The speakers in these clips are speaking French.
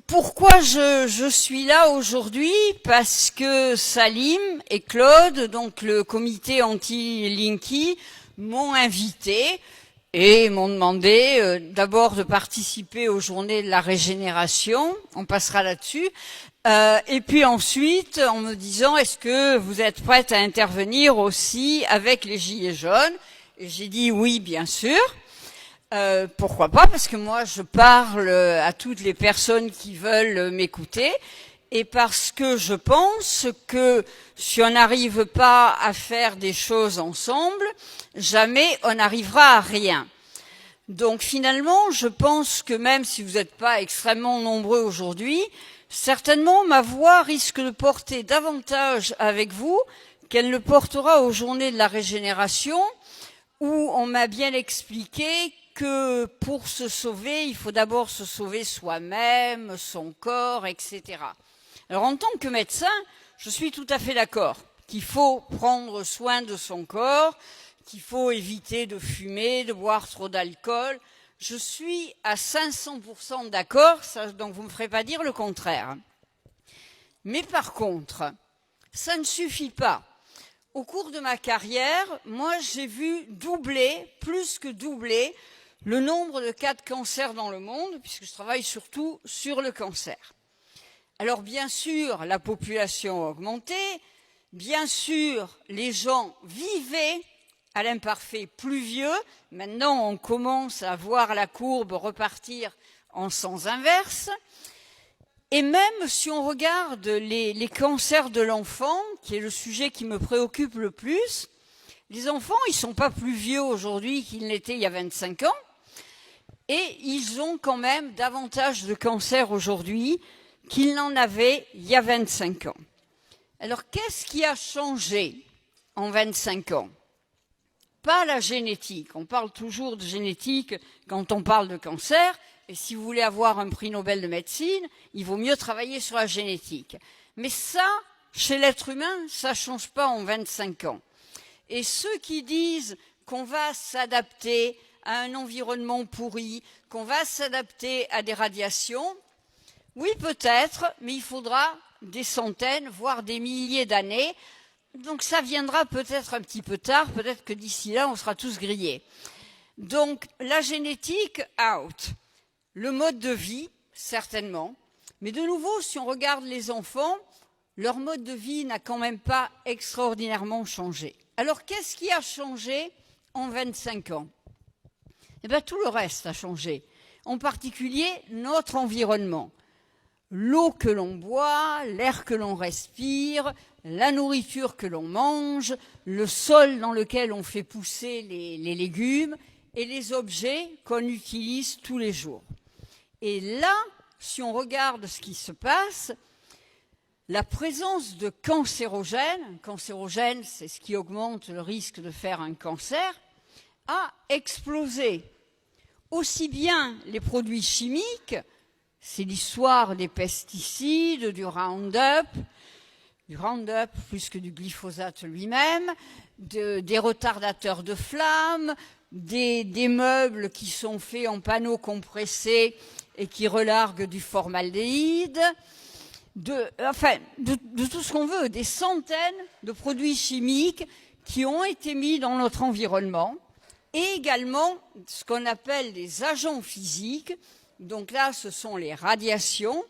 Pourquoi je suis là aujourd'hui? Parce que Salim et Claude, donc le comité anti-Linky, m'ont invité et m'ont demandé d'abord de participer aux journées de la régénération, on passera là-dessus, et puis ensuite en me disant est-ce que vous êtes prête à intervenir aussi avec les Gilets jaunes? Et j'ai dit oui, bien sûr. Pourquoi pas? Parce que moi, je parle à toutes les personnes qui veulent m'écouter et parce que je pense que si on n'arrive pas à faire des choses ensemble, jamais on n'arrivera à rien. Donc finalement, je pense que même si vous n'êtes pas extrêmement nombreux aujourd'hui, certainement ma voix risque de porter davantage avec vous qu'elle ne portera aux journées de la régénération, où on m'a bien expliqué que pour se sauver, il faut d'abord se sauver soi-même, son corps, etc. Alors en tant que médecin, je suis tout à fait d'accord qu'il faut prendre soin de son corps, qu'il faut éviter de fumer, de boire trop d'alcool. Je suis à 500% d'accord, donc vous ne me ferez pas dire le contraire. Mais par contre, ça ne suffit pas. Au cours de ma carrière, moi j'ai vu doubler, plus que doubler, le nombre de cas de cancer dans le monde, puisque je travaille surtout sur le cancer. Alors bien sûr, la population a augmenté, bien sûr, les gens vivaient à l'imparfait plus vieux. Maintenant, on commence à voir la courbe repartir en sens inverse. Et même si on regarde les cancers de l'enfant, qui est le sujet qui me préoccupe le plus, les enfants, ils ne sont pas plus vieux aujourd'hui qu'ils l'étaient il y a 25 ans, et ils ont quand même davantage de cancers aujourd'hui qu'ils n'en avaient il y a 25 ans. Alors, qu'est-ce qui a changé en 25 ans? Pas la génétique. On parle toujours de génétique quand on parle de cancer, et si vous voulez avoir un prix Nobel de médecine, il vaut mieux travailler sur la génétique. Mais ça, chez l'être humain, ça ne change pas en 25 ans. Et ceux qui disent qu'on va s'adapter à un environnement pourri, qu'on va s'adapter à des radiations, oui peut-être, mais il faudra des centaines, voire des milliers d'années. Donc ça viendra peut-être un petit peu tard, peut-être que d'ici là, on sera tous grillés. Donc la génétique, out. Le mode de vie, certainement. Mais de nouveau, si on regarde les enfants, leur mode de vie n'a quand même pas extraordinairement changé. Alors qu'est-ce qui a changé en 25 ans? Eh bien, tout le reste a changé. En particulier, notre environnement. L'eau que l'on boit, l'air que l'on respire, la nourriture que l'on mange, le sol dans lequel on fait pousser les légumes et les objets qu'on utilise tous les jours. Et là, si on regarde ce qui se passe, la présence de cancérogènes, c'est ce qui augmente le risque de faire un cancer, a explosé. Aussi bien les produits chimiques, c'est l'histoire des pesticides, du Roundup plus que du glyphosate lui-même, des retardateurs de flammes, des meubles qui sont faits en panneaux compressés et qui relarguent du formaldéhyde, de tout ce qu'on veut, des centaines de produits chimiques qui ont été mis dans notre environnement, et également ce qu'on appelle des agents physiques. Donc là, ce sont les radiations.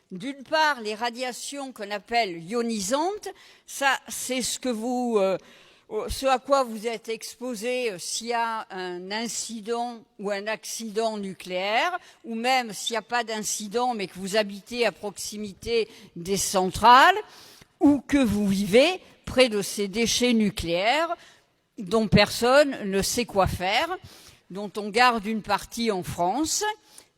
D'une part, les radiations qu'on appelle ionisantes, ça, c'est ce à quoi vous êtes exposé s'il y a un incident ou un accident nucléaire, ou même s'il n'y a pas d'incident mais que vous habitez à proximité des centrales, ou que vous vivez près de ces déchets nucléaires dont personne ne sait quoi faire, dont on garde une partie en France.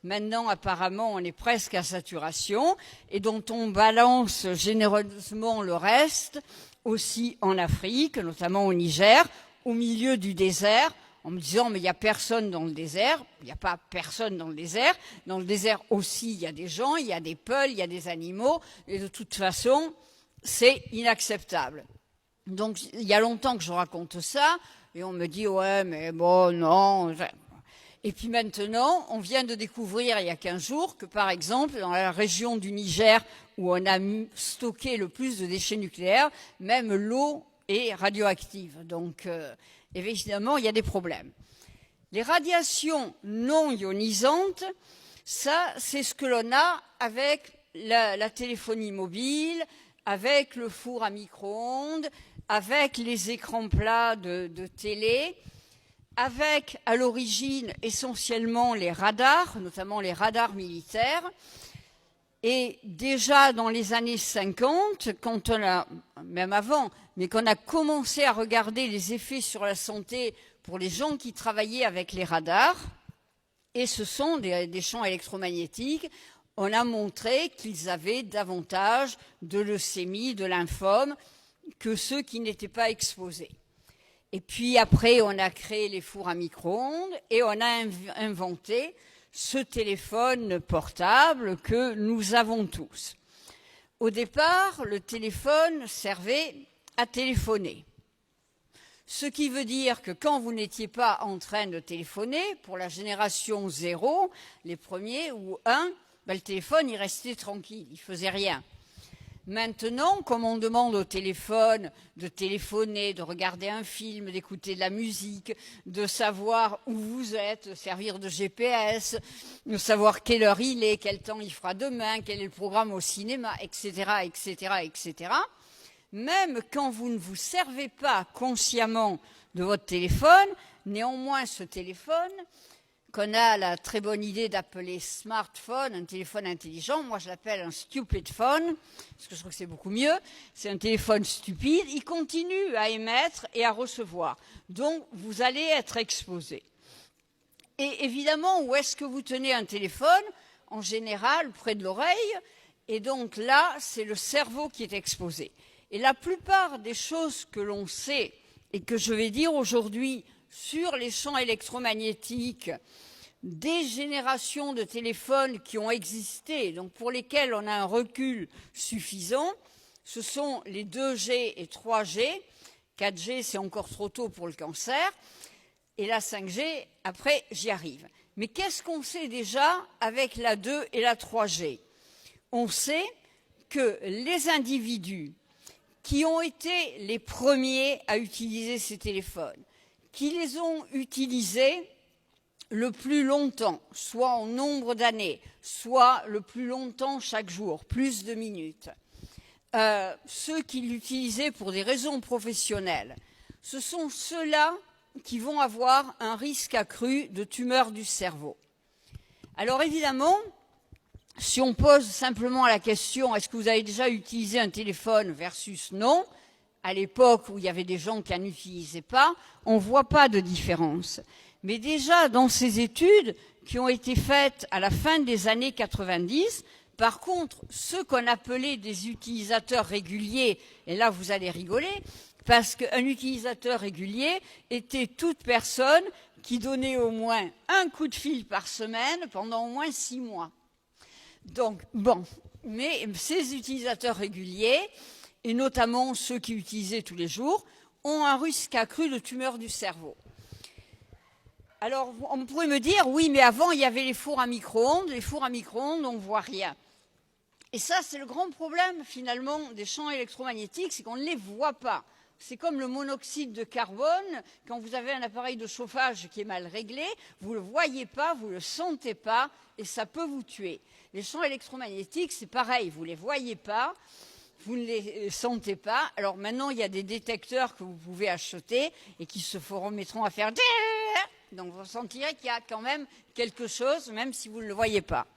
Maintenant, apparemment, on est presque à saturation, et dont on balance généreusement le reste, aussi en Afrique, notamment au Niger, au milieu du désert, en me disant, mais il n'y a personne dans le désert. Il n'y a pas personne dans le désert. Dans le désert aussi, il y a des gens, il y a des peuls, il y a des animaux, et de toute façon, c'est inacceptable. Donc, il y a longtemps que je raconte ça, et on me dit, ouais, mais bon, non. Et puis maintenant, on vient de découvrir il y a 15 jours que, par exemple, dans la région du Niger, où on a stocké le plus de déchets nucléaires, même l'eau est radioactive. Donc, évidemment, il y a des problèmes. Les radiations non ionisantes, ça, c'est ce que l'on a avec la téléphonie mobile, avec le four à micro-ondes, avec les écrans plats de télé, avec à l'origine essentiellement les radars, notamment les radars militaires. Et déjà dans les années 50, quand on a, même avant, mais qu'on a commencé à regarder les effets sur la santé pour les gens qui travaillaient avec les radars, et ce sont des champs électromagnétiques, on a montré qu'ils avaient davantage de leucémie, de lymphome, que ceux qui n'étaient pas exposés. Et puis après, on a créé les fours à micro-ondes et on a inventé ce téléphone portable que nous avons tous. Au départ, le téléphone servait à téléphoner. Ce qui veut dire que quand vous n'étiez pas en train de téléphoner, pour la génération 0, les premiers, ou 1, le téléphone, il restait tranquille, il ne faisait rien. Maintenant, comme on demande au téléphone de téléphoner, de regarder un film, d'écouter de la musique, de savoir où vous êtes, de servir de GPS, de savoir quelle heure il est, quel temps il fera demain, quel est le programme au cinéma, etc., etc., etc., même quand vous ne vous servez pas consciemment de votre téléphone, néanmoins ce téléphone, qu'on a la très bonne idée d'appeler smartphone, un téléphone intelligent, moi je l'appelle un stupid phone, parce que je trouve que c'est beaucoup mieux, c'est un téléphone stupide, il continue à émettre et à recevoir. Donc vous allez être exposé. Et évidemment, où est-ce que vous tenez un téléphone? En général, près de l'oreille, et donc là, c'est le cerveau qui est exposé. Et la plupart des choses que l'on sait et que je vais dire aujourd'hui sur les champs électromagnétiques des générations de téléphones qui ont existé, donc pour lesquels on a un recul suffisant, ce sont les 2G et 3G. 4G, c'est encore trop tôt pour le cancer. Et la 5G, après, j'y arrive. Mais qu'est-ce qu'on sait déjà avec la 2 et la 3G? On sait que les individus qui ont été les premiers à utiliser ces téléphones, qui les ont utilisés le plus longtemps, soit en nombre d'années, soit le plus longtemps chaque jour, plus de minutes, ceux qui l'utilisaient pour des raisons professionnelles, ce sont ceux-là qui vont avoir un risque accru de tumeur du cerveau. Alors évidemment, si on pose simplement la question « est-ce que vous avez déjà utilisé un téléphone ?» versus « non », à l'époque où il y avait des gens qui n'en utilisaient pas, on ne voit pas de différence. Mais déjà, dans ces études qui ont été faites à la fin des années 90, par contre, ceux qu'on appelait des utilisateurs réguliers, et là vous allez rigoler, parce qu'un utilisateur régulier était toute personne qui donnait au moins un coup de fil par semaine pendant au moins 6 mois. Donc, bon, mais ces utilisateurs réguliers, et notamment ceux qui utilisaient tous les jours, ont un risque accru de tumeur du cerveau. Alors, on pourrait me dire, oui, mais avant, il y avait les fours à micro-ondes. Les fours à micro-ondes, on ne voit rien. Et ça, c'est le grand problème, finalement, des champs électromagnétiques, c'est qu'on ne les voit pas. C'est comme le monoxyde de carbone. Quand vous avez un appareil de chauffage qui est mal réglé, vous ne le voyez pas, vous ne le sentez pas, et ça peut vous tuer. Les champs électromagnétiques, c'est pareil, vous ne les voyez pas, vous ne les sentez pas. Alors maintenant, il y a des détecteurs que vous pouvez acheter et qui se remettront à faire... Donc vous sentirez qu'il y a quand même quelque chose, même si vous ne le voyez pas.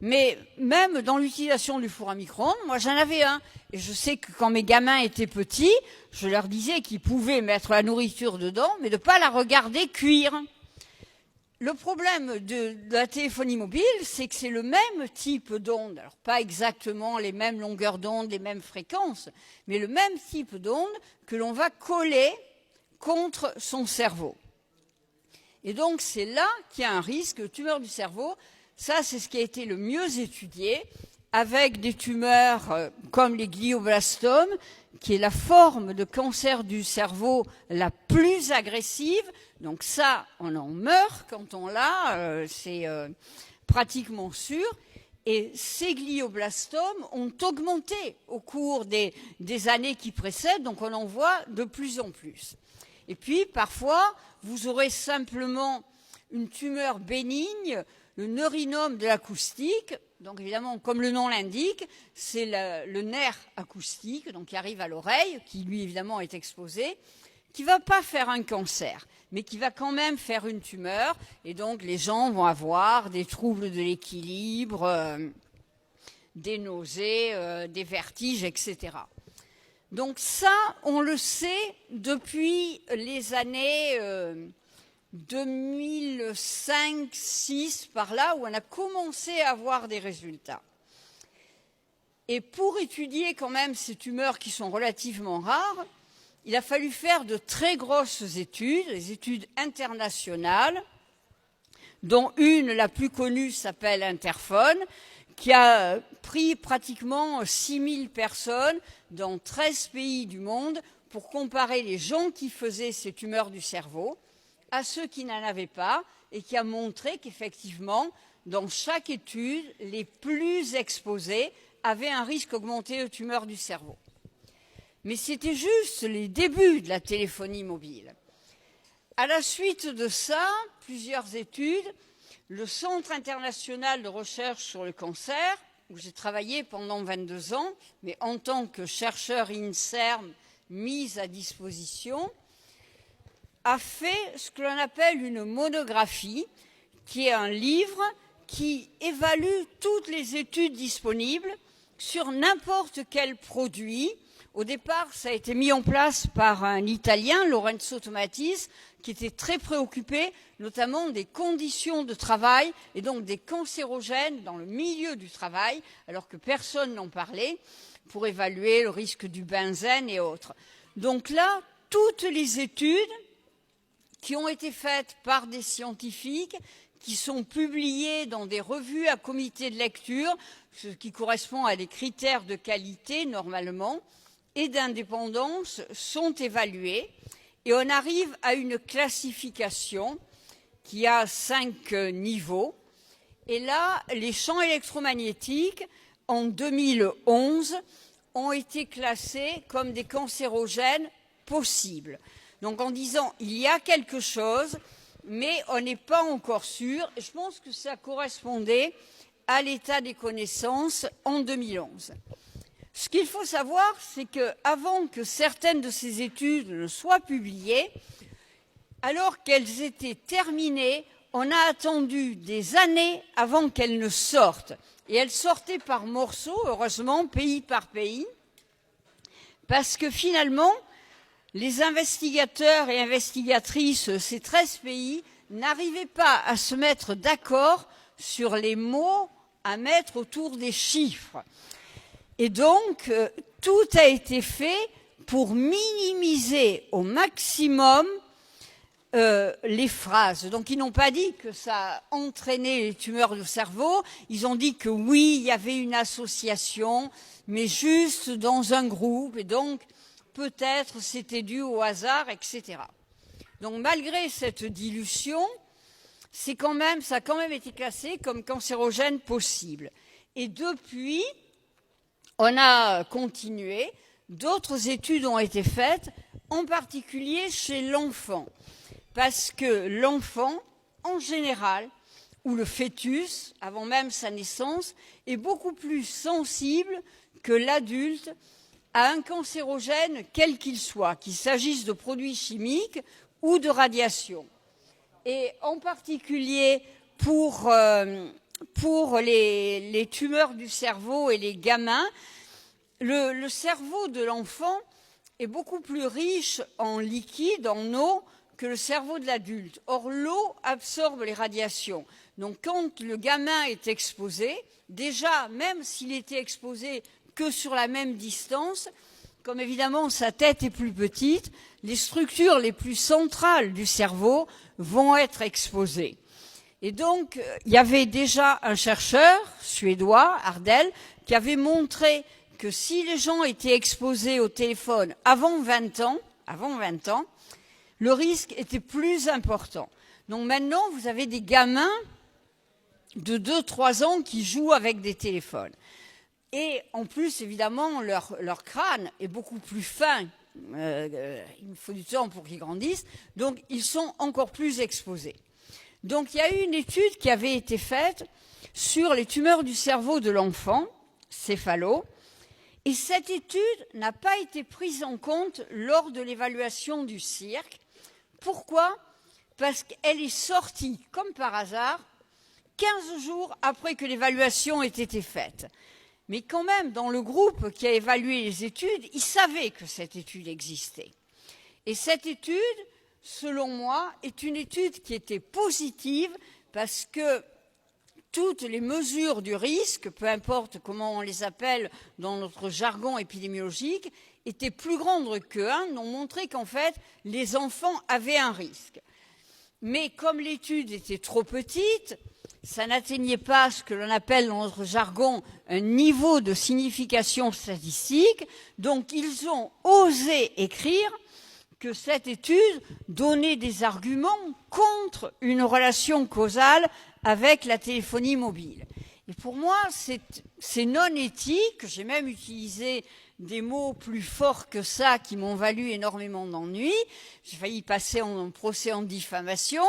Mais même dans l'utilisation du four à micro-ondes, moi j'en avais un. Et je sais que quand mes gamins étaient petits, je leur disais qu'ils pouvaient mettre la nourriture dedans, mais de ne pas la regarder cuire. Le problème de la téléphonie mobile, c'est que c'est le même type d'onde. Alors pas exactement les mêmes longueurs d'onde, les mêmes fréquences, mais le même type d'onde que l'on va coller contre son cerveau. Et donc c'est là qu'il y a un risque de tumeur du cerveau. Ça, c'est ce qui a été le mieux étudié avec des tumeurs comme les glioblastomes, qui est la forme de cancer du cerveau la plus agressive. Donc ça, on en meurt quand on l'a, c'est pratiquement sûr. Et ces glioblastomes ont augmenté au cours des années qui précèdent, donc on en voit de plus en plus. Et puis, parfois, vous aurez simplement une tumeur bénigne, le neurinome de l'acoustique. Donc, évidemment, comme le nom l'indique, c'est le nerf acoustique, donc qui arrive à l'oreille, qui, lui, évidemment, est exposé, qui ne va pas faire un cancer, mais qui va quand même faire une tumeur. Et donc, les gens vont avoir des troubles de l'équilibre, des nausées, des vertiges, etc. Donc ça, on le sait depuis les années 2005-2006, par là, où on a commencé à avoir des résultats. Et pour étudier quand même ces tumeurs qui sont relativement rares, il a fallu faire de très grosses études, des études internationales, dont une, la plus connue, s'appelle Interphone, qui a pris pratiquement 6000 personnes dans 13 pays du monde pour comparer les gens qui faisaient ces tumeurs du cerveau à ceux qui n'en avaient pas, et qui a montré qu'effectivement, dans chaque étude, les plus exposés avaient un risque augmenté de tumeurs du cerveau. Mais c'était juste les débuts de la téléphonie mobile. À la suite de ça, plusieurs études, le Centre international de recherche sur le cancer, où j'ai travaillé pendant 22 ans, mais en tant que chercheur INSERM mise à disposition, a fait ce que l'on appelle une monographie, qui est un livre qui évalue toutes les études disponibles sur n'importe quel produit. Au départ, ça a été mis en place par un Italien, Lorenzo Tomatis, qui était très préoccupé, notamment des conditions de travail et donc des cancérogènes dans le milieu du travail, alors que personne n'en parlait, pour évaluer le risque du benzène et autres. Donc là, toutes les études qui ont été faites par des scientifiques, qui sont publiées dans des revues à comité de lecture, ce qui correspond à des critères de qualité normalement, et d'indépendance, sont évaluées, et on arrive à une classification qui a 5 niveaux. Et là, les champs électromagnétiques, en 2011, ont été classés comme des cancérogènes possibles. Donc en disant, il y a quelque chose, mais on n'est pas encore sûr. Et je pense que ça correspondait à l'état des connaissances en 2011. Ce qu'il faut savoir, c'est qu'avant que certaines de ces études ne soient publiées, alors qu'elles étaient terminées, on a attendu des années avant qu'elles ne sortent. Et elles sortaient par morceaux, heureusement, pays par pays, parce que finalement, les investigateurs et investigatrices de ces 13 pays n'arrivaient pas à se mettre d'accord sur les mots à mettre autour des chiffres. Et donc, tout a été fait pour minimiser au maximum les phrases. Donc, ils n'ont pas dit que ça entraînait les tumeurs du cerveau. Ils ont dit que oui, il y avait une association, mais juste dans un groupe. Et donc, peut-être c'était dû au hasard, etc. Donc, malgré cette dilution, ça a quand même été classé comme cancérogène possible. Et depuis, on a continué, d'autres études ont été faites, en particulier chez l'enfant, parce que l'enfant, en général, ou le fœtus, avant même sa naissance, est beaucoup plus sensible que l'adulte à un cancérogène quel qu'il soit, qu'il s'agisse de produits chimiques ou de radiation. Et en particulier pour les tumeurs du cerveau et les gamins, le cerveau de l'enfant est beaucoup plus riche en liquide, en eau, que le cerveau de l'adulte. Or, l'eau absorbe les radiations. Donc, quand le gamin est exposé, déjà, même s'il était exposé que sur la même distance, comme évidemment sa tête est plus petite, les structures les plus centrales du cerveau vont être exposées. Et donc, il y avait déjà un chercheur suédois, Ardell, qui avait montré que si les gens étaient exposés au téléphone avant 20 ans, le risque était plus important. Donc maintenant, vous avez des gamins de 2-3 ans qui jouent avec des téléphones. Et en plus, évidemment, leur crâne est beaucoup plus fin. Il faut du temps pour qu'ils grandissent. Donc, ils sont encore plus exposés. Donc, il y a eu une étude qui avait été faite sur les tumeurs du cerveau de l'enfant, céphalo, et cette étude n'a pas été prise en compte lors de l'évaluation du cirque. Pourquoi ? Parce qu'elle est sortie, comme par hasard, 15 jours après que l'évaluation ait été faite. Mais quand même, dans le groupe qui a évalué les études, ils savaient que cette étude existait. Et cette étude, selon moi, est une étude qui était positive parce que toutes les mesures du risque, peu importe comment on les appelle dans notre jargon épidémiologique, étaient plus grandes que 1, ont montré qu'en fait, les enfants avaient un risque. Mais comme l'étude était trop petite, ça n'atteignait pas ce que l'on appelle dans notre jargon un niveau de signification statistique, donc ils ont osé écrire que cette étude donnait des arguments contre une relation causale avec la téléphonie mobile. Et pour moi, c'est non éthique. J'ai même utilisé des mots plus forts que ça qui m'ont valu énormément d'ennuis. J'ai failli passer en procès en diffamation,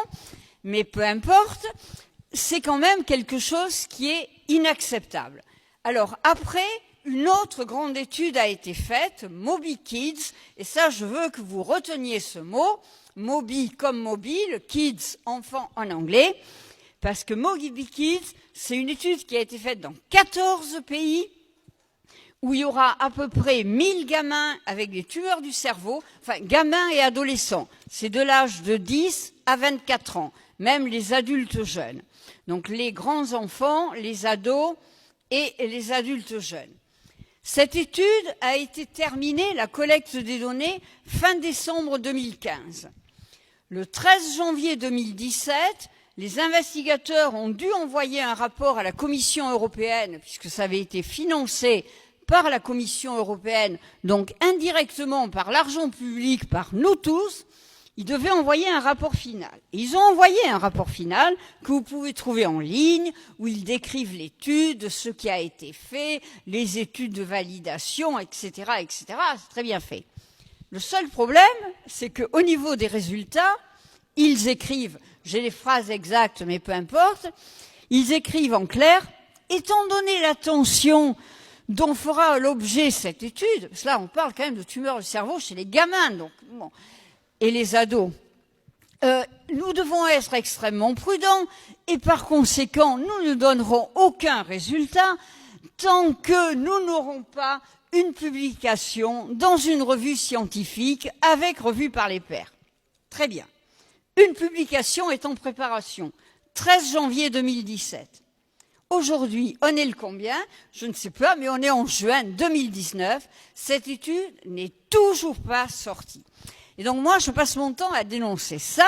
mais peu importe, c'est quand même quelque chose qui est inacceptable. Alors après, une autre grande étude a été faite, Moby Kids, et ça je veux que vous reteniez ce mot, Moby comme mobile, Kids, enfant en anglais, parce que Moby Kids, c'est une étude qui a été faite dans 14 pays, où il y aura à peu près 1000 gamins avec des tumeurs du cerveau, enfin gamins et adolescents, c'est de l'âge de 10 à 24 ans, même les adultes jeunes. Donc les grands enfants, les ados et les adultes jeunes. Cette étude a été terminée, la collecte des données, fin décembre 2015. Le 13 janvier 2017, les investigateurs ont dû envoyer un rapport à la Commission européenne, puisque ça avait été financé par la Commission européenne, donc indirectement par l'argent public, par nous tous. Ils devaient envoyer un rapport final. Et ils ont envoyé un rapport final que vous pouvez trouver en ligne, où ils décrivent l'étude, ce qui a été fait, les études de validation, etc., etc. C'est très bien fait. Le seul problème, c'est qu'au niveau des résultats, ils écrivent, j'ai les phrases exactes, mais peu importe, ils écrivent en clair, étant donné l'attention dont fera l'objet cette étude, parce que là, on parle quand même de tumeurs du cerveau chez les gamins, donc bon, et les ados. Nous devons être extrêmement prudents et par conséquent, nous ne donnerons aucun résultat tant que nous n'aurons pas une publication dans une revue scientifique avec revue par les pairs. Très bien. Une publication est en préparation. 13 janvier 2017. Aujourd'hui, on est le combien ? Je ne sais pas, mais on est en juin 2019. Cette étude n'est toujours pas sortie. Et donc moi, je passe mon temps à dénoncer ça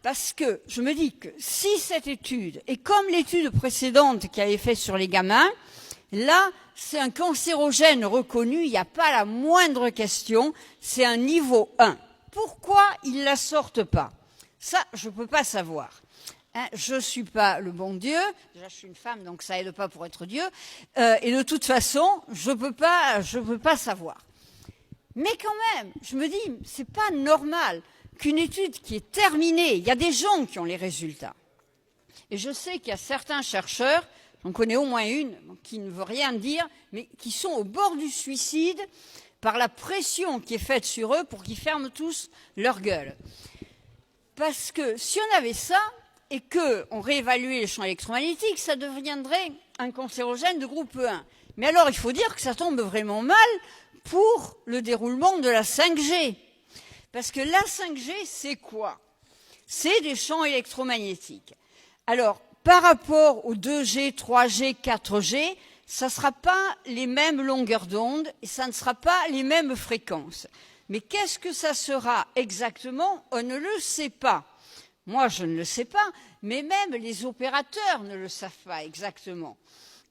parce que je me dis que si cette étude est comme l'étude précédente qui avait fait sur les gamins, là, c'est un cancérogène reconnu, il n'y a pas la moindre question, c'est un niveau 1. Pourquoi ils ne la sortent pas ? Ça, je ne peux pas savoir. Je ne suis pas le bon Dieu, déjà je suis une femme, donc ça aide pas pour être Dieu, et de toute façon, je peux pas savoir. Mais quand même, je me dis, c'est pas normal qu'une étude qui est terminée, il y a des gens qui ont les résultats. Et je sais qu'il y a certains chercheurs, j'en connais au moins une, qui ne veut rien dire, mais qui sont au bord du suicide par la pression qui est faite sur eux pour qu'ils ferment tous leur gueule. Parce que si on avait ça, et qu'on réévaluait les champs électromagnétiques, ça deviendrait un cancérogène de groupe 1. Mais alors, il faut dire que ça tombe vraiment mal pour le déroulement de la 5G. Parce que la 5G, c'est quoi ? C'est des champs électromagnétiques. Alors, par rapport aux 2G, 3G, 4G, ça ne sera pas les mêmes longueurs d'onde et ça ne sera pas les mêmes fréquences. Mais qu'est-ce que ça sera exactement ? On ne le sait pas. Moi, je ne le sais pas, mais même les opérateurs ne le savent pas exactement.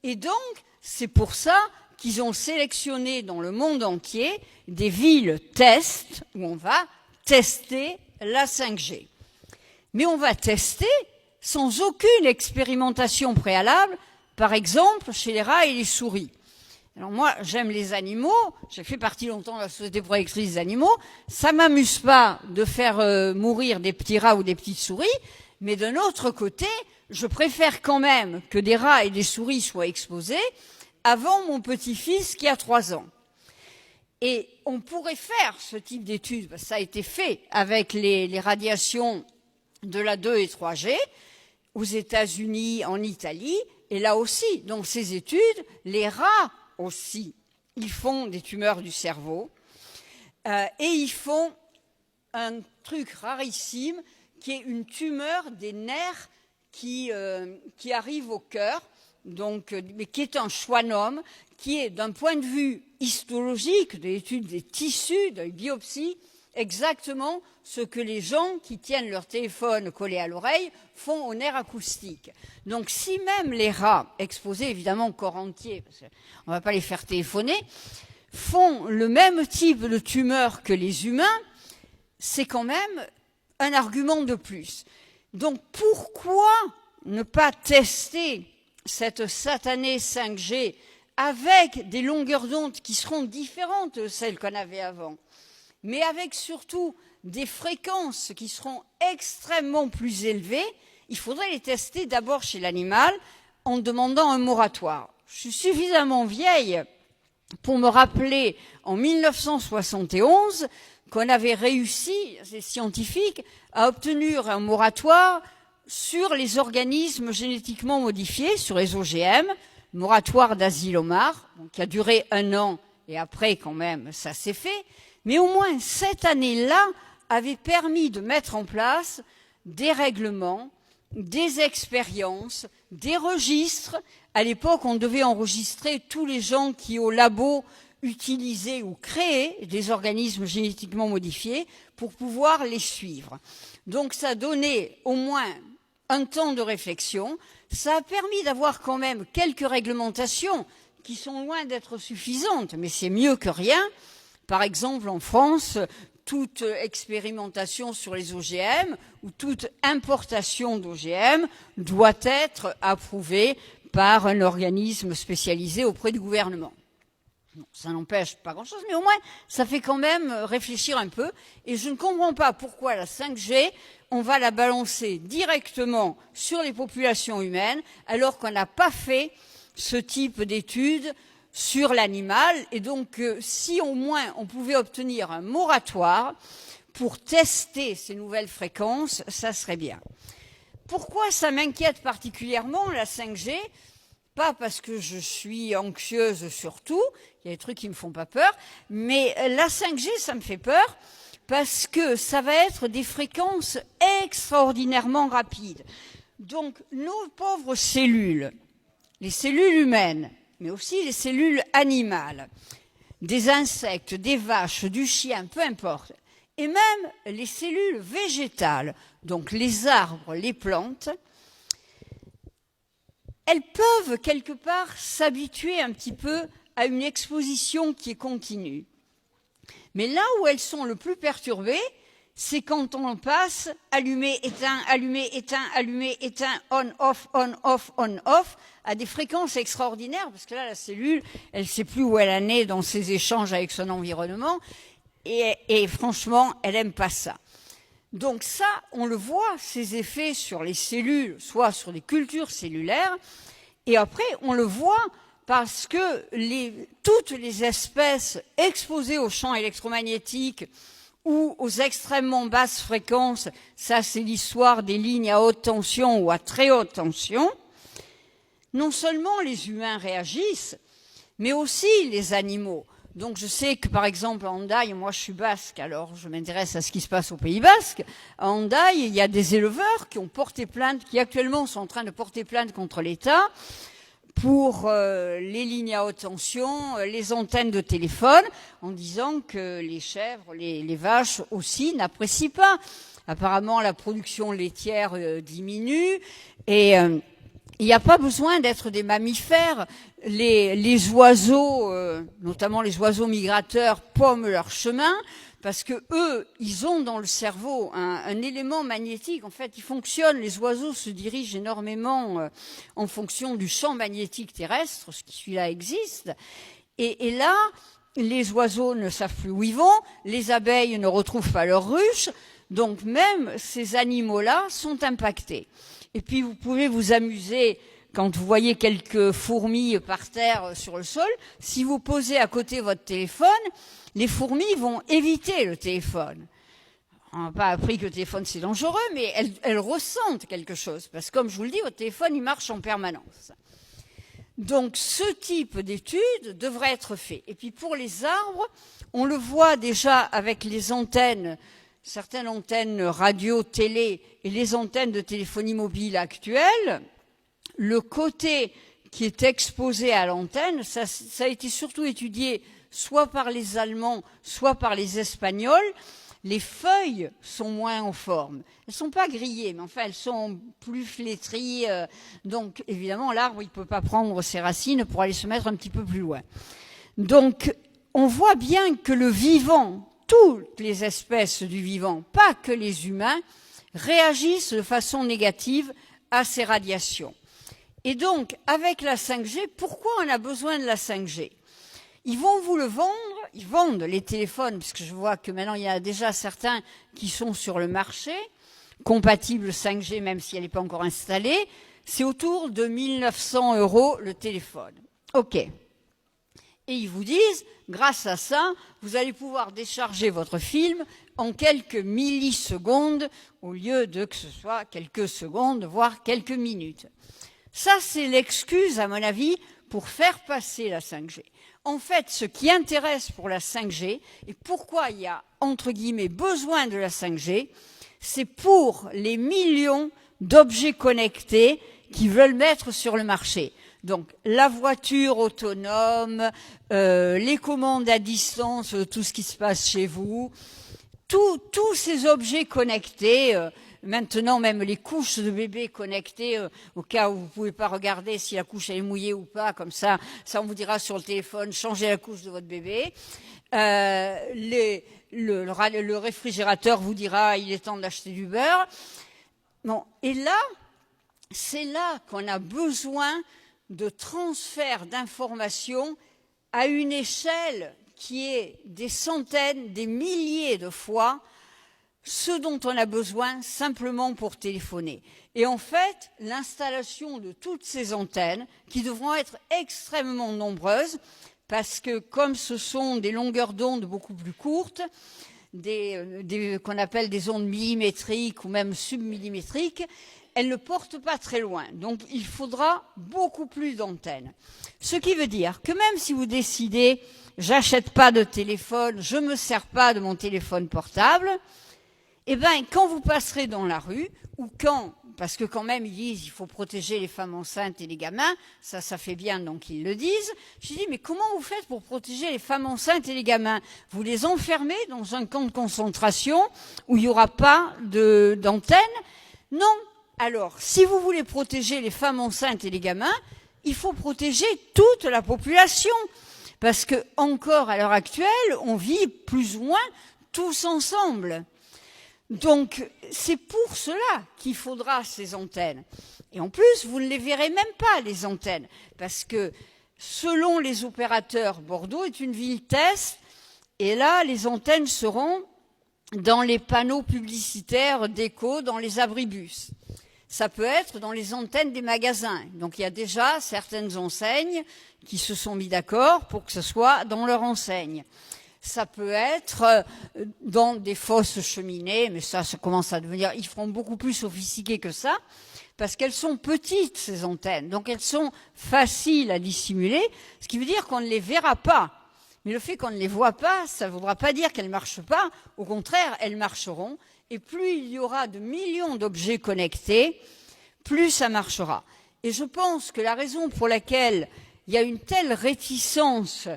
Et donc, c'est pour ça qu'ils ont sélectionné dans le monde entier des villes tests où on va tester la 5G. Mais on va tester sans aucune expérimentation préalable, par exemple chez les rats et les souris. Alors moi, j'aime les animaux, j'ai fait partie longtemps de la Société protectrice des animaux, ça m'amuse pas de faire mourir des petits rats ou des petites souris, mais d'un autre côté, je préfère quand même que des rats et des souris soient exposés avant mon petit-fils qui a 3 ans. Et on pourrait faire ce type d'études, parce que ça a été fait avec les radiations de la 2 et 3G, aux États-Unis, en Italie, et là aussi, dans ces études, les rats aussi, ils font des tumeurs du cerveau, et ils font un truc rarissime, qui est une tumeur des nerfs qui arrive au cœur, donc, mais qui est un schwannome, qui est d'un point de vue histologique, de l'étude des tissus, de biopsie, exactement ce que les gens qui tiennent leur téléphone collé à l'oreille font aux nerfs acoustiques. Donc si même les rats, exposés évidemment au corps entier, parce qu'on ne va pas les faire téléphoner, font le même type de tumeur que les humains, c'est quand même un argument de plus. Donc pourquoi ne pas tester cette satanée 5G avec des longueurs d'onde qui seront différentes de celles qu'on avait avant, mais avec surtout des fréquences qui seront extrêmement plus élevées? Il faudrait les tester d'abord chez l'animal en demandant un moratoire. Je suis suffisamment vieille pour me rappeler en 1971 qu'on avait réussi, les scientifiques, à obtenir un moratoire sur les organismes génétiquement modifiés, sur les OGM, moratoire d'Asilomar, qui a duré 1 an, et après, quand même, ça s'est fait. Mais au moins, cette année-là avait permis de mettre en place des règlements, des expériences, des registres. À l'époque, on devait enregistrer tous les gens qui, au labo, utilisaient ou créaient des organismes génétiquement modifiés pour pouvoir les suivre. Donc, ça donnait au moins un temps de réflexion. Ça a permis d'avoir quand même quelques réglementations qui sont loin d'être suffisantes, mais c'est mieux que rien. Par exemple, en France, toute expérimentation sur les OGM ou toute importation d'OGM doit être approuvée par un organisme spécialisé auprès du gouvernement. Bon, ça n'empêche pas grand-chose, mais au moins, ça fait quand même réfléchir un peu. Et je ne comprends pas pourquoi la 5G, on va la balancer directement sur les populations humaines, alors qu'on n'a pas fait ce type d'études sur l'animal. Et donc, si au moins on pouvait obtenir un moratoire pour tester ces nouvelles fréquences, ça serait bien. Pourquoi ça m'inquiète particulièrement, la 5G ? Pas parce que je suis anxieuse sur tout, il y a des trucs qui me font pas peur, mais la 5G, ça me fait peur parce que ça va être des fréquences extraordinairement rapides. Donc, nos pauvres cellules, les cellules humaines, mais aussi les cellules animales, des insectes, des vaches, du chien, peu importe, et même les cellules végétales, donc les arbres, les plantes, elles peuvent quelque part s'habituer un petit peu à une exposition qui est continue. Mais là où elles sont le plus perturbées, c'est quand on passe allumé, éteint, allumé, éteint, on, off, à des fréquences extraordinaires, parce que là, la cellule, elle ne sait plus où elle en est dans ses échanges avec son environnement, et franchement, elle n'aime pas ça. Donc ça, on le voit, ces effets sur les cellules, soit sur les cultures cellulaires, et après, on le voit parce que toutes les espèces exposées aux champs électromagnétiques ou aux extrêmement basses fréquences, ça c'est l'histoire des lignes à haute tension ou à très haute tension, non seulement les humains réagissent, mais aussi les animaux. Donc je sais que par exemple à Hendaye, moi je suis basque, alors je m'intéresse à ce qui se passe au Pays basque. À Hendaye, il y a des éleveurs qui ont porté plainte, qui actuellement sont en train de porter plainte contre l'État pour les lignes à haute tension, les antennes de téléphone, en disant que les chèvres, les vaches aussi n'apprécient pas. apparemment la production laitière diminue et il n'y a pas besoin d'être des mammifères. Les oiseaux, notamment les oiseaux migrateurs, pomment leur chemin parce que eux, ils ont dans le cerveau un élément magnétique. En fait, ils fonctionnent. Les oiseaux se dirigent énormément en fonction du champ magnétique terrestre, ce qui celui-là existe. Et là, les oiseaux ne savent plus où ils vont. Les abeilles ne retrouvent pas leur ruche. Donc même ces animaux-là sont impactés. Et puis vous pouvez vous amuser quand vous voyez quelques fourmis par terre sur le sol. Si vous posez à côté votre téléphone, les fourmis vont éviter le téléphone. On n'a pas appris que le téléphone c'est dangereux, mais elles ressentent quelque chose. Parce que comme je vous le dis, votre téléphone il marche en permanence. Donc ce type d'étude devrait être fait. Et puis pour les arbres, on le voit déjà avec les antennes, certaines antennes radio, télé et les antennes de téléphonie mobile actuelles. Le côté qui est exposé à l'antenne, ça a été surtout étudié soit par les Allemands, soit par les Espagnols. Les feuilles sont moins en forme. Elles ne sont pas grillées, mais enfin elles sont plus flétries. Donc évidemment, l'arbre, il ne peut pas prendre ses racines pour aller se mettre un petit peu plus loin. Donc on voit bien que le vivant, toutes les espèces du vivant, pas que les humains, réagissent de façon négative à ces radiations. Et donc, avec la 5G, pourquoi on a besoin de la 5G ? Ils vont vous le vendre, ils vendent les téléphones, puisque je vois que maintenant il y a déjà certains qui sont sur le marché, compatibles 5G même si elle n'est pas encore installée, c'est autour de 1 900 € le téléphone. OK. Et ils vous disent, grâce à ça, vous allez pouvoir décharger votre film en quelques millisecondes, au lieu de que ce soit quelques secondes, voire quelques minutes. Ça, c'est l'excuse, à mon avis, pour faire passer la 5G. En fait, ce qui intéresse pour la 5G, et pourquoi il y a, entre guillemets, besoin de la 5G, c'est pour les millions d'objets connectés qui veulent mettre sur le marché. Donc, la voiture autonome, les commandes à distance, tout ce qui se passe chez vous, tous ces objets connectés, maintenant même les couches de bébé connectées, au cas où vous ne pouvez pas regarder si la couche elle est mouillée ou pas, comme ça on vous dira sur le téléphone, changez la couche de votre bébé. Le réfrigérateur vous dira, il est temps d'acheter du beurre. Bon, et là, c'est là qu'on a besoin de transfert d'informations à une échelle qui est des centaines, des milliers de fois ce dont on a besoin simplement pour téléphoner. Et en fait, l'installation de toutes ces antennes, qui devront être extrêmement nombreuses, parce que comme ce sont des longueurs d'onde beaucoup plus courtes, qu'on appelle des ondes millimétriques ou même submillimétriques, elles ne portent pas très loin. Donc il faudra beaucoup plus d'antennes. Ce qui veut dire que même si vous décidez, j'achète pas de téléphone, je me sers pas de mon téléphone portable, eh bien, quand vous passerez dans la rue, ou parce que quand même ils disent il faut protéger les femmes enceintes et les gamins, ça fait bien donc ils le disent, je dis mais comment vous faites pour protéger les femmes enceintes et les gamins ? Vous les enfermez dans un camp de concentration où il n'y aura pas d'antenne ? Non. Alors, si vous voulez protéger les femmes enceintes et les gamins, il faut protéger toute la population. Parce que encore à l'heure actuelle, on vit plus ou moins tous ensemble. Donc, c'est pour cela qu'il faudra ces antennes. Et en plus, vous ne les verrez même pas, les antennes, parce que selon les opérateurs, Bordeaux est une ville test, et là, les antennes seront dans les panneaux publicitaires d'éco, dans les abribus. Ça peut être dans les antennes des magasins. Donc, il y a déjà certaines enseignes qui se sont mis d'accord pour que ce soit dans leur enseigne. Ça peut être dans des fosses cheminées, mais ça commence à devenir... Ils feront beaucoup plus sophistiqués que ça, parce qu'elles sont petites, ces antennes. Donc, elles sont faciles à dissimuler, ce qui veut dire qu'on ne les verra pas. Mais le fait qu'on ne les voit pas, ça ne voudra pas dire qu'elles ne marchent pas. Au contraire, elles marcheront. Et plus il y aura de millions d'objets connectés, plus ça marchera. Et je pense que la raison pour laquelle il y a une telle réticence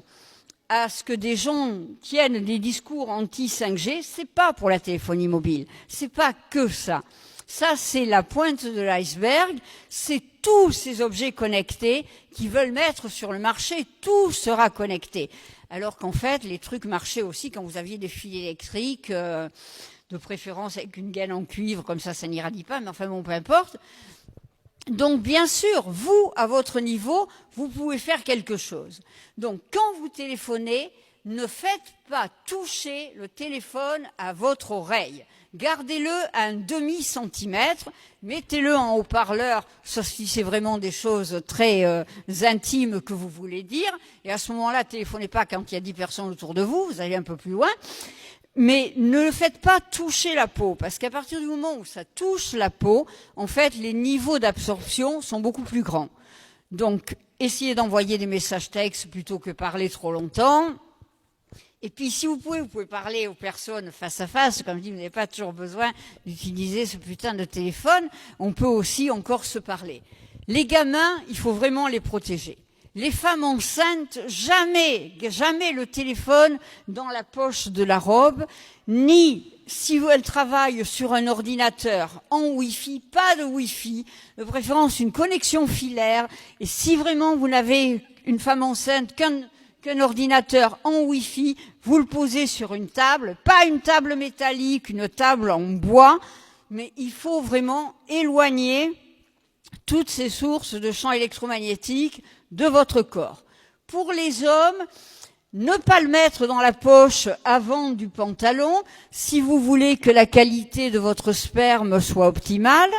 à ce que des gens tiennent des discours anti-5G, c'est pas pour la téléphonie mobile. C'est pas que ça. Ça, c'est la pointe de l'iceberg. C'est tous ces objets connectés qui veulent mettre sur le marché. Tout sera connecté. Alors qu'en fait, les trucs marchaient aussi quand vous aviez des fils électriques, de préférence avec une gaine en cuivre, comme ça n'irradie pas, mais enfin bon, peu importe. Donc, bien sûr, vous, à votre niveau, vous pouvez faire quelque chose. Donc, quand vous téléphonez, ne faites pas toucher le téléphone à votre oreille. Gardez-le à un demi-centimètre, mettez-le en haut-parleur, sauf si c'est vraiment des choses très intimes que vous voulez dire. Et à ce moment-là, téléphonez pas quand il y a 10 personnes autour de vous, vous allez un peu plus loin. Mais ne le faites pas toucher la peau, parce qu'à partir du moment où ça touche la peau, en fait, les niveaux d'absorption sont beaucoup plus grands. Donc, essayez d'envoyer des messages textes plutôt que parler trop longtemps. Et puis, si vous pouvez parler aux personnes face à face. Comme je dis, vous n'avez pas toujours besoin d'utiliser ce putain de téléphone. On peut aussi encore se parler. Les gamins, il faut vraiment les protéger. Les femmes enceintes, jamais le téléphone dans la poche de la robe, ni si elles travaillent sur un ordinateur en Wi-Fi, pas de Wi-Fi, de préférence une connexion filaire. Et si vraiment vous n'avez une femme enceinte qu'un ordinateur en Wi-Fi, vous le posez sur une table, pas une table métallique, une table en bois, mais il faut vraiment éloigner toutes ces sources de champs électromagnétiques de votre corps. Pour les hommes, ne pas le mettre dans la poche avant du pantalon si vous voulez que la qualité de votre sperme soit optimale,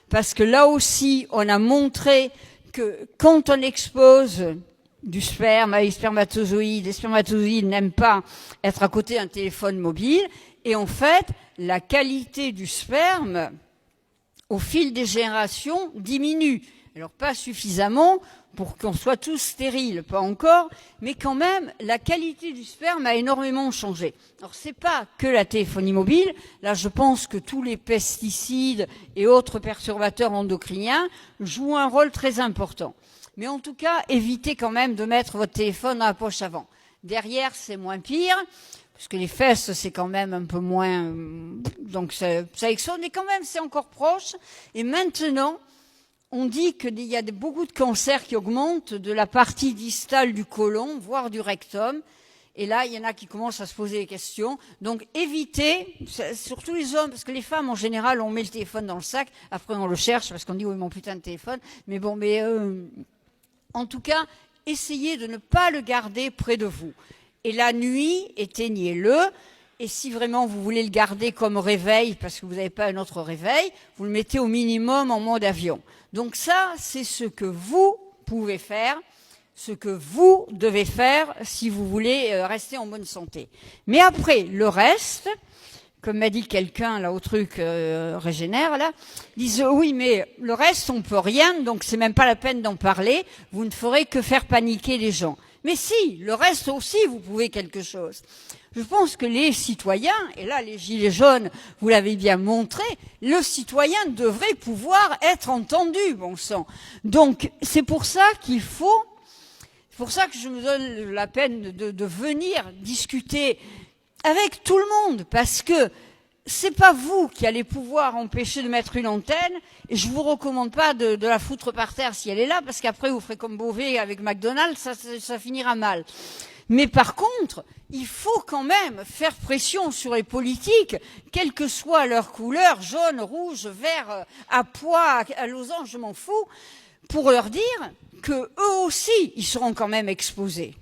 parce que là aussi, on a montré que quand on expose du sperme à les spermatozoïdes n'aiment pas être à côté d'un téléphone mobile, et en fait, la qualité du sperme, au fil des générations, diminue. Alors, pas suffisamment pour qu'on soit tous stériles, pas encore, mais quand même, la qualité du sperme a énormément changé. Alors, c'est pas que la téléphonie mobile. Là, je pense que tous les pesticides et autres perturbateurs endocriniens jouent un rôle très important. Mais en tout cas, évitez quand même de mettre votre téléphone dans la poche avant. Derrière, c'est moins pire, parce que les fesses, c'est quand même un peu moins... donc, ça exonne, mais quand même, c'est encore proche. Et maintenant, on dit qu'il y a beaucoup de cancers qui augmentent de la partie distale du côlon, voire du rectum. Et là, il y en a qui commencent à se poser des questions. Donc, évitez, surtout les hommes, parce que les femmes, en général, on met le téléphone dans le sac. Après, on le cherche parce qu'on dit, oui, mon putain de téléphone. Mais bon, en tout cas, essayez de ne pas le garder près de vous. Et la nuit, éteignez-le. Et si vraiment vous voulez le garder comme réveil, parce que vous n'avez pas un autre réveil, vous le mettez au minimum en mode avion. Donc ça, c'est ce que vous pouvez faire, ce que vous devez faire si vous voulez rester en bonne santé. Mais après, le reste, comme m'a dit quelqu'un là au truc Régénère, là, disent oui, mais le reste, on peut rien, donc c'est même pas la peine d'en parler, vous ne ferez que faire paniquer les gens. Mais si, le reste aussi, vous pouvez quelque chose. Je pense que les citoyens, et là les gilets jaunes, vous l'avez bien montré, le citoyen devrait pouvoir être entendu, bon sang. Donc c'est pour ça qu'il faut, c'est pour ça que je me donne la peine de venir discuter avec tout le monde, parce que c'est pas vous qui allez pouvoir empêcher de mettre une antenne, et je vous recommande pas de la foutre par terre si elle est là, parce qu'après vous ferez comme Beauvais avec McDonald's, ça finira mal. Mais par contre, il faut quand même faire pression sur les politiques, quelle que soit leur couleur, jaune, rouge, vert, à pois, à losange, je m'en fous, pour leur dire que eux aussi, ils seront quand même exposés.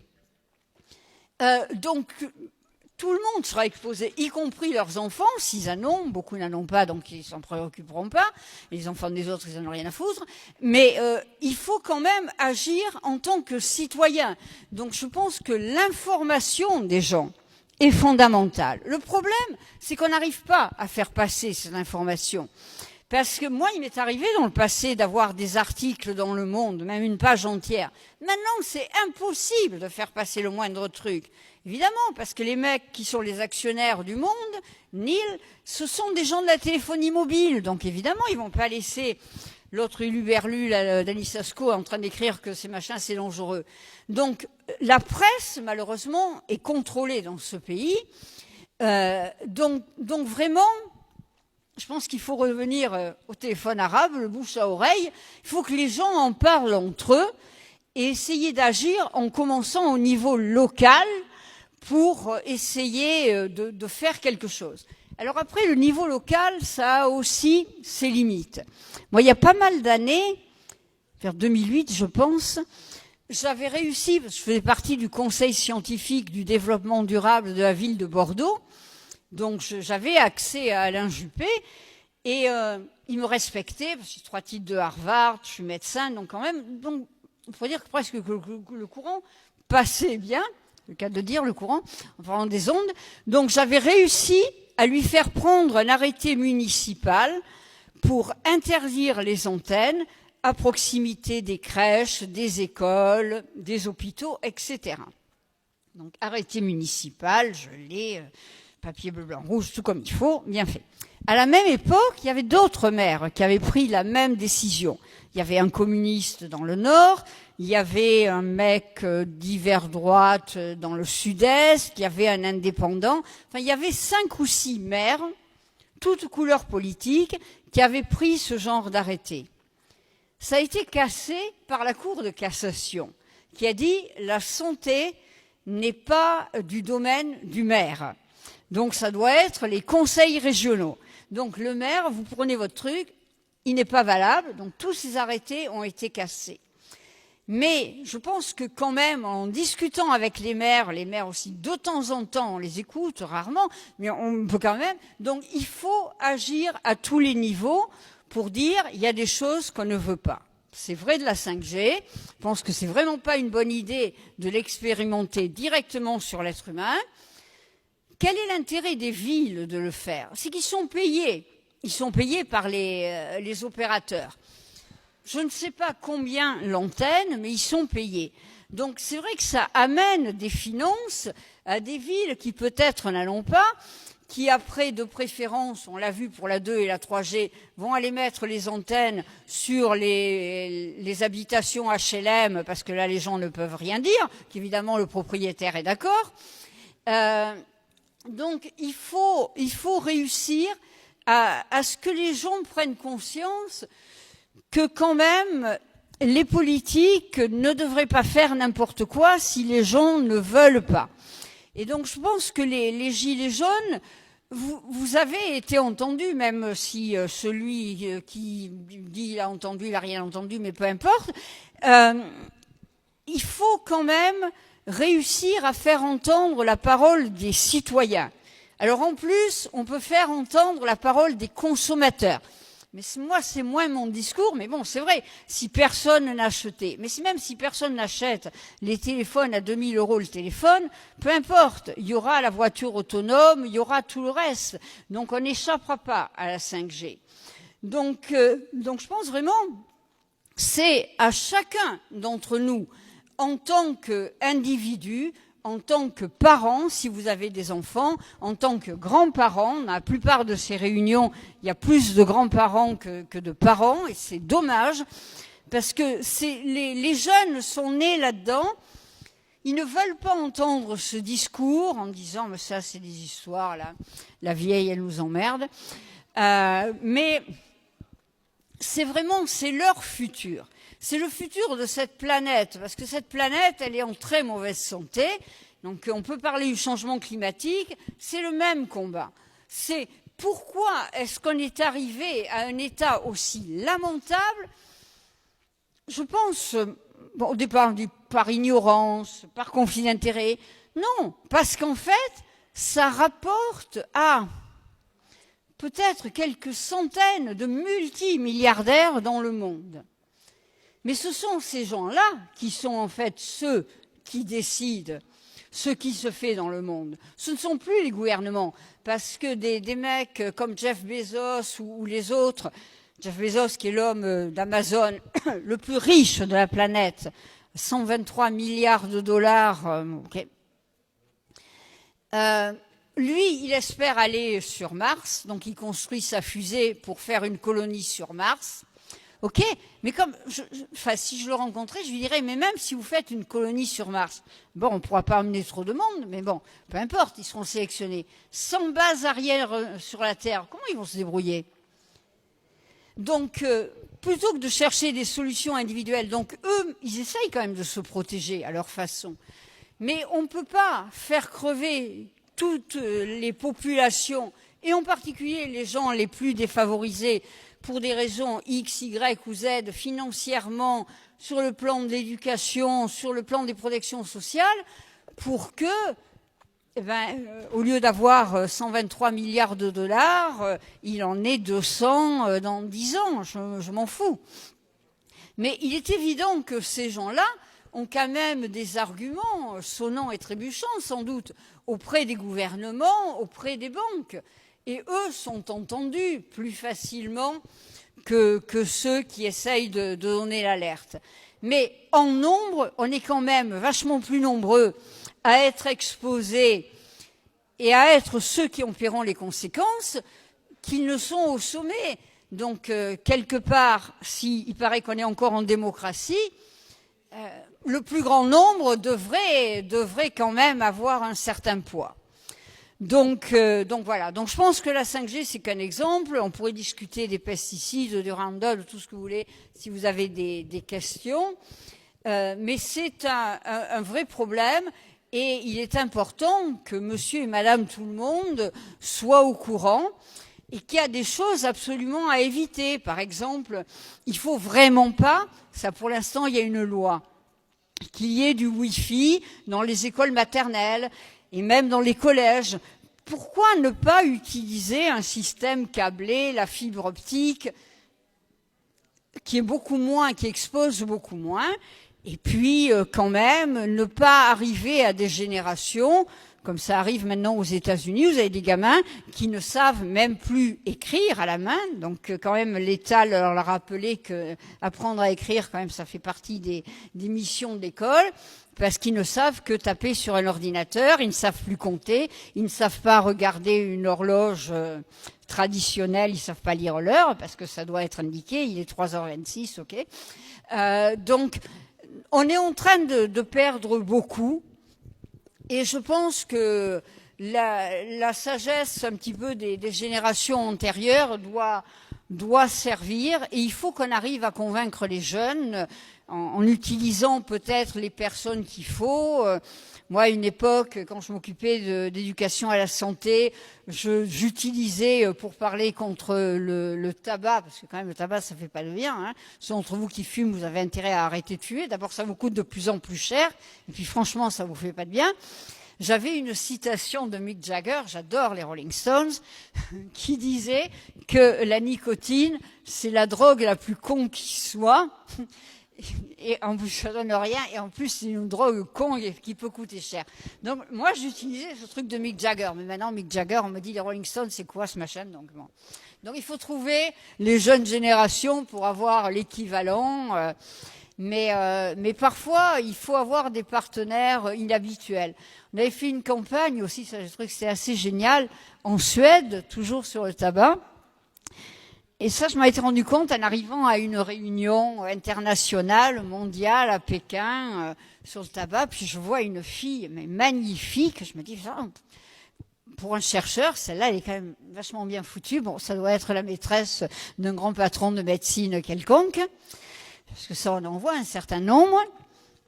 Donc, tout le monde sera exposé, y compris leurs enfants, s'ils en ont. Beaucoup n'en ont pas, donc ils s'en préoccuperont pas. Les enfants des autres, ils en ont rien à foutre. Mais il faut quand même agir en tant que citoyen. Donc je pense que l'information des gens est fondamentale. Le problème, c'est qu'on n'arrive pas à faire passer cette information. Parce que moi, il m'est arrivé dans le passé d'avoir des articles dans Le Monde, même une page entière. Maintenant, c'est impossible de faire passer le moindre truc. Évidemment, parce que les mecs qui sont les actionnaires du Monde, NIL, ce sont des gens de la téléphonie mobile. Donc évidemment, ils vont pas laisser L'autre Huluberlu, d'Alice Asco, est en train d'écrire que ces machins, c'est dangereux. Donc, la presse, malheureusement, est contrôlée dans ce pays. Donc vraiment, je pense qu'il faut revenir au téléphone arabe, le bouche à oreille. Il faut que les gens en parlent entre eux et essayer d'agir en commençant au niveau local pour essayer de faire quelque chose. Alors après, le niveau local, ça a aussi ses limites. Moi, il y a pas mal d'années, vers 2008, je pense, j'avais réussi, parce que je faisais partie du conseil scientifique du développement durable de la ville de Bordeaux, donc j'avais accès à Alain Juppé, et il me respectait, parce que j'ai 3 titres de Harvard, je suis médecin, donc quand même, donc il faut dire que presque le courant passait bien, le cas de dire le courant, en parlant des ondes, donc j'avais réussi à lui faire prendre un arrêté municipal pour interdire les antennes à proximité des crèches, des écoles, des hôpitaux, etc. Donc arrêté municipal, je l'ai, papier bleu, blanc, rouge, tout comme il faut, bien fait. À la même époque, il y avait d'autres maires qui avaient pris la même décision. Il y avait un communiste dans le nord, il y avait un mec d'hiver droite dans le sud-est, il y avait un indépendant. Enfin, il y avait 5 ou 6 maires, toutes couleurs politiques, qui avaient pris ce genre d'arrêté. Ça a été cassé par la Cour de cassation, qui a dit la santé n'est pas du domaine du maire. Donc ça doit être les conseils régionaux. Donc le maire, vous prenez votre truc, il n'est pas valable, donc tous ces arrêtés ont été cassés. Mais je pense que quand même, en discutant avec les maires aussi, de temps en temps, on les écoute rarement, mais on peut quand même. Donc il faut agir à tous les niveaux pour dire il y a des choses qu'on ne veut pas. C'est vrai de la 5G, je pense que c'est vraiment pas une bonne idée de l'expérimenter directement sur l'être humain. Quel est l'intérêt des villes de le faire? C'est qu'ils sont payés. Ils sont payés par les opérateurs. Je ne sais pas combien l'antenne, mais ils sont payés. Donc c'est vrai que ça amène des finances à des villes qui peut-être n'allont pas, qui après, de préférence, on l'a vu pour la 2 et la 3G, vont aller mettre les antennes sur les habitations HLM, parce que là les gens ne peuvent rien dire, qu'évidemment le propriétaire est d'accord. Donc il faut réussir à ce que les gens prennent conscience que quand même les politiques ne devraient pas faire n'importe quoi si les gens ne veulent pas. Et donc je pense que les gilets jaunes, vous avez été entendus, même si celui qui dit il a entendu, il n'a rien entendu, mais peu importe. Il faut quand même réussir à faire entendre la parole des citoyens. Alors en plus, on peut faire entendre la parole des consommateurs. Mais moi, c'est moins mon discours, mais bon, c'est vrai, si personne n'achetait, mais même si personne n'achète les téléphones à 2000 € le téléphone, peu importe, il y aura la voiture autonome, il y aura tout le reste. Donc on n'échappera pas à la 5G. Donc je pense vraiment, c'est à chacun d'entre nous, en tant qu'individu, en tant que parent, si vous avez des enfants, en tant que grands-parents, dans la plupart de ces réunions, il y a plus de grands-parents que de parents, et c'est dommage, parce que les jeunes sont nés là-dedans, ils ne veulent pas entendre ce discours en disant « mais ça c'est des histoires, là, la vieille elle nous emmerde », mais c'est leur futur. C'est le futur de cette planète, parce que cette planète, elle est en très mauvaise santé. Donc on peut parler du changement climatique, c'est le même combat. C'est pourquoi est-ce qu'on est arrivé à un état aussi lamentable? Je pense, au départ on dit par ignorance, par conflit d'intérêts. Non, parce qu'en fait, ça rapporte à peut-être quelques centaines de multimilliardaires dans le monde. Mais ce sont ces gens-là qui sont en fait ceux qui décident ce qui se fait dans le monde. Ce ne sont plus les gouvernements, parce que des mecs comme Jeff Bezos ou les autres, Jeff Bezos qui est l'homme d'Amazon le plus riche de la planète, 123 milliards de dollars, okay. Lui, il espère aller sur Mars, donc il construit sa fusée pour faire une colonie sur Mars. ok, mais enfin, si je le rencontrais, je lui dirais, mais même si vous faites une colonie sur Mars, bon, on ne pourra pas amener trop de monde, mais bon, peu importe, ils seront sélectionnés. Sans base arrière sur la Terre, comment ils vont se débrouiller? Donc, plutôt que de chercher des solutions individuelles, donc eux, ils essayent quand même de se protéger à leur façon. Mais on ne peut pas faire crever toutes les populations, et en particulier les gens les plus défavorisés, pour des raisons X, Y ou Z, financièrement, sur le plan de l'éducation, sur le plan des protections sociales, pour que, au lieu d'avoir 123 milliards de dollars, il en ait 200 dans 10 ans. Je m'en fous. Mais il est évident que ces gens-là ont quand même des arguments sonnants et trébuchants, sans doute, auprès des gouvernements, auprès des banques. Et eux sont entendus plus facilement que ceux qui essayent de donner l'alerte. Mais en nombre, on est quand même vachement plus nombreux à être exposés et à être ceux qui en paieront les conséquences qu'ils ne sont au sommet. Donc, quelque part, s'il paraît qu'on est encore en démocratie, le plus grand nombre devrait quand même avoir un certain poids. Donc voilà. Donc je pense que la 5G, c'est qu'un exemple. On pourrait discuter des pesticides, du Roundup, de tout ce que vous voulez, si vous avez des questions. Mais c'est un vrai problème. Et il est important que monsieur et madame tout le monde soient au courant et qu'il y a des choses absolument à éviter. Par exemple, il faut vraiment pas, ça pour l'instant il y a une loi, qu'il y ait du Wi-Fi dans les écoles maternelles et même dans les collèges. Pourquoi ne pas utiliser un système câblé, la fibre optique, qui expose beaucoup moins, et puis quand même ne pas arriver à des générations, comme ça arrive maintenant aux États-Unis, vous avez des gamins qui ne savent même plus écrire à la main, donc quand même l'État leur a rappelé que apprendre à écrire, quand même, ça fait partie des missions de l'école, parce qu'ils ne savent que taper sur un ordinateur, ils ne savent plus compter, ils ne savent pas regarder une horloge traditionnelle, ils ne savent pas lire l'heure, parce que ça doit être indiqué, il est 3h26, ok. Donc, on est en train de perdre beaucoup, et je pense que la sagesse un petit peu des générations antérieures doit servir, et il faut qu'on arrive à convaincre les jeunes en utilisant peut-être les personnes qu'il faut. Moi, à une époque, quand je m'occupais d'éducation à la santé, j'utilisais pour parler contre le tabac, parce que quand même le tabac, ça fait pas de bien. Hein. Ceux d'entre vous qui fument, vous avez intérêt à arrêter de fumer. D'abord, ça vous coûte de plus en plus cher, et puis franchement, ça vous fait pas de bien. J'avais une citation de Mick Jagger, j'adore les Rolling Stones, qui disait que la nicotine, c'est la drogue la plus con qui soit. Et en plus, ça donne rien, et en plus, c'est une drogue con qui peut coûter cher. Donc, moi, j'utilisais ce truc de Mick Jagger. Mais maintenant, Mick Jagger, on me dit, les Rolling Stones, c'est quoi ce machin? Donc, bon. Donc, il faut trouver les jeunes générations pour avoir l'équivalent. Mais parfois, il faut avoir des partenaires inhabituels. On avait fait une campagne aussi, ça, je trouve que c'est assez génial, en Suède, toujours sur le tabac. Et ça, je m'en étais rendu compte en arrivant à une réunion internationale, mondiale, à Pékin, sur le tabac. Puis je vois une fille, mais magnifique. Je me dis, pour un chercheur, celle-là, elle est quand même vachement bien foutue. Bon, ça doit être la maîtresse d'un grand patron de médecine quelconque. Parce que ça, on en voit un certain nombre.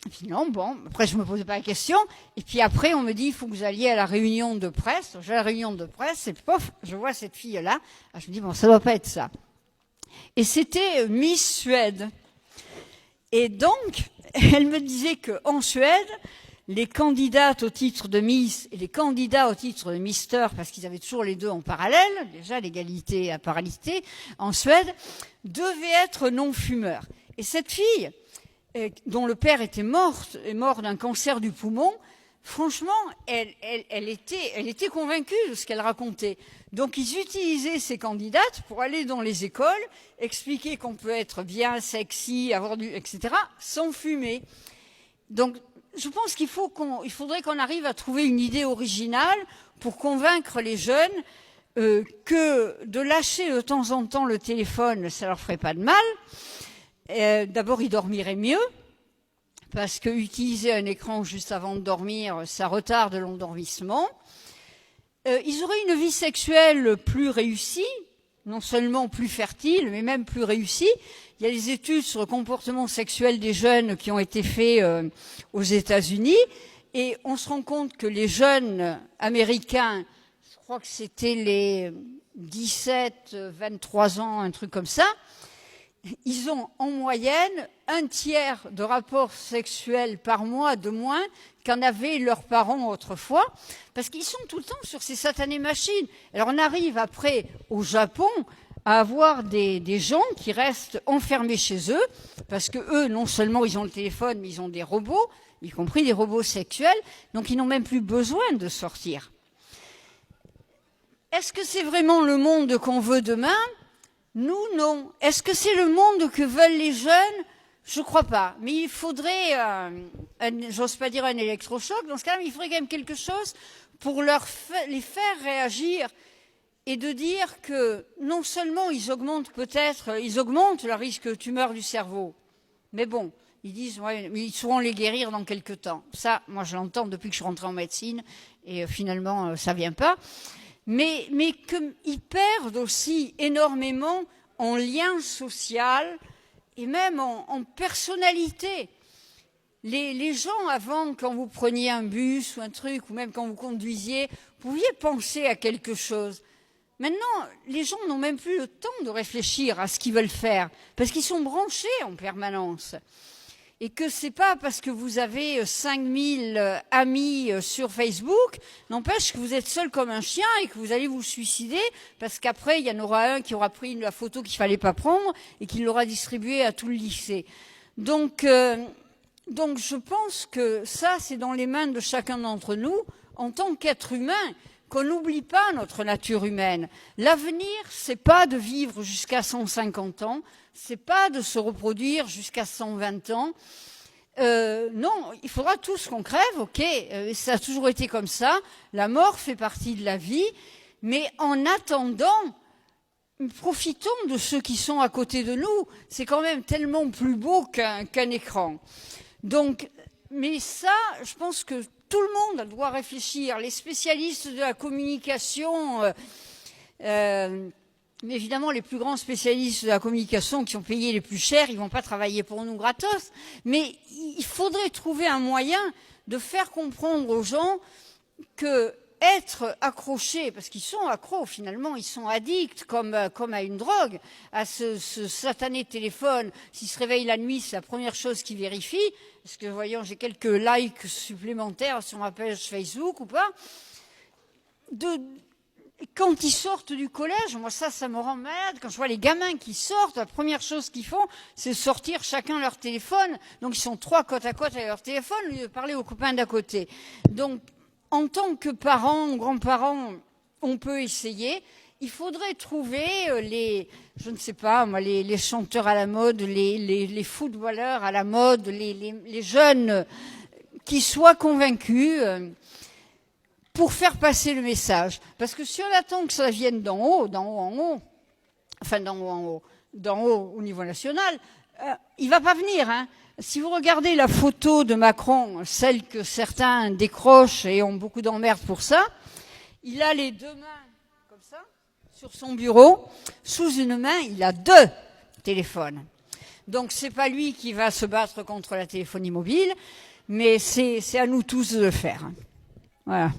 Et puis non, bon, après, je me posais pas la question. Et puis après, on me dit, il faut que vous alliez à la réunion de presse. J'ai la réunion de presse, et pof, je vois cette fille-là. Je me dis, bon, ça doit pas être ça. Et c'était Miss Suède. Et donc, elle me disait qu'en Suède, les candidates au titre de Miss et les candidats au titre de Mister, parce qu'ils avaient toujours les deux en parallèle, déjà l'égalité à parité, en Suède, devaient être non-fumeurs. Et cette fille, dont le père est mort d'un cancer du poumon, franchement, elle était convaincue de ce qu'elle racontait. Donc, ils utilisaient ces candidates pour aller dans les écoles, expliquer qu'on peut être bien, sexy, etc., sans fumer. Donc, je pense il faudrait qu'on arrive à trouver une idée originale pour convaincre les jeunes que de lâcher de temps en temps le téléphone, ça leur ferait pas de mal. D'abord, ils dormiraient mieux, parce que utiliser un écran juste avant de dormir, ça retarde l'endormissement. Ils auraient une vie sexuelle plus réussie, non seulement plus fertile, mais même plus réussie. Il y a des études sur le comportement sexuel des jeunes qui ont été faites aux États-Unis, et on se rend compte que les jeunes américains, je crois que c'était les 17, 23 ans, un truc comme ça, ils ont en moyenne 1/3 de rapports sexuels par mois de moins qu'en avaient leurs parents autrefois, parce qu'ils sont tout le temps sur ces satanées machines. Alors on arrive après au Japon à avoir des gens qui restent enfermés chez eux, parce que eux, non seulement ils ont le téléphone, mais ils ont des robots, y compris des robots sexuels, donc ils n'ont même plus besoin de sortir. Est-ce que c'est vraiment le monde qu'on veut demain ? Nous, non. Est-ce que c'est le monde que veulent les jeunes ? Je ne crois pas. Mais il faudrait, j'ose pas dire un électrochoc, dans ce cas-là, mais il faudrait quand même quelque chose pour les faire réagir et de dire que non seulement ils augmentent le risque de tumeur du cerveau, mais bon, ils disent, ouais, mais ils sauront les guérir dans quelques temps. Ça, moi, je l'entends depuis que je suis rentrée en médecine et finalement, ça vient pas. Mais qu'ils perdent aussi énormément en lien social et même en personnalité. Les gens, avant, quand vous preniez un bus ou un truc, ou même quand vous conduisiez, vous pouviez penser à quelque chose. Maintenant, les gens n'ont même plus le temps de réfléchir à ce qu'ils veulent faire, parce qu'ils sont branchés en permanence. Et que c'est pas parce que vous avez 5000 amis sur Facebook, n'empêche que vous êtes seul comme un chien et que vous allez vous suicider, parce qu'après, il y en aura un qui aura pris la photo qu'il fallait pas prendre et qui l'aura distribuée à tout le lycée. Donc je pense que ça, c'est dans les mains de chacun d'entre nous, en tant qu'être humain, qu'on n'oublie pas notre nature humaine. L'avenir, c'est pas de vivre jusqu'à 150 ans, c'est pas de se reproduire jusqu'à 120 ans. Non, il faudra tous qu'on crève, ok, ça a toujours été comme ça, la mort fait partie de la vie, mais en attendant, profitons de ceux qui sont à côté de nous, c'est quand même tellement plus beau qu'un écran. Donc, mais ça, je pense que tout le monde doit réfléchir, les spécialistes de la communication, mais évidemment, les plus grands spécialistes de la communication qui ont payé les plus chers, ils vont pas travailler pour nous gratos. Mais il faudrait trouver un moyen de faire comprendre aux gens que être accroché, parce qu'ils sont accros finalement, ils sont addicts comme à une drogue, à ce satané téléphone. S'ils se réveillent la nuit, c'est la première chose qu'ils vérifient. Parce que, voyons, j'ai quelques likes supplémentaires sur ma page Facebook ou pas. Quand ils sortent du collège, moi ça me rend malade. Quand je vois les gamins qui sortent, la première chose qu'ils font, c'est sortir chacun leur téléphone. Donc ils sont 3 côte à côte avec leur téléphone, au lieu de parler aux copains d'à côté. Donc, en tant que parents ou grands-parents, on peut essayer. Il faudrait trouver je ne sais pas, moi, les chanteurs à la mode, les footballeurs à la mode, les jeunes qui soient convaincus pour faire passer le message. Parce que si on attend que ça vienne d'en haut au niveau national, il va pas venir, hein. Si vous regardez la photo de Macron, celle que certains décrochent et ont beaucoup d'emmerdes pour ça, il a les 2 mains comme ça sur son bureau. Sous une main, il a 2 téléphones. Donc c'est pas lui qui va se battre contre la téléphonie mobile, mais c'est à nous tous de le faire. Voilà.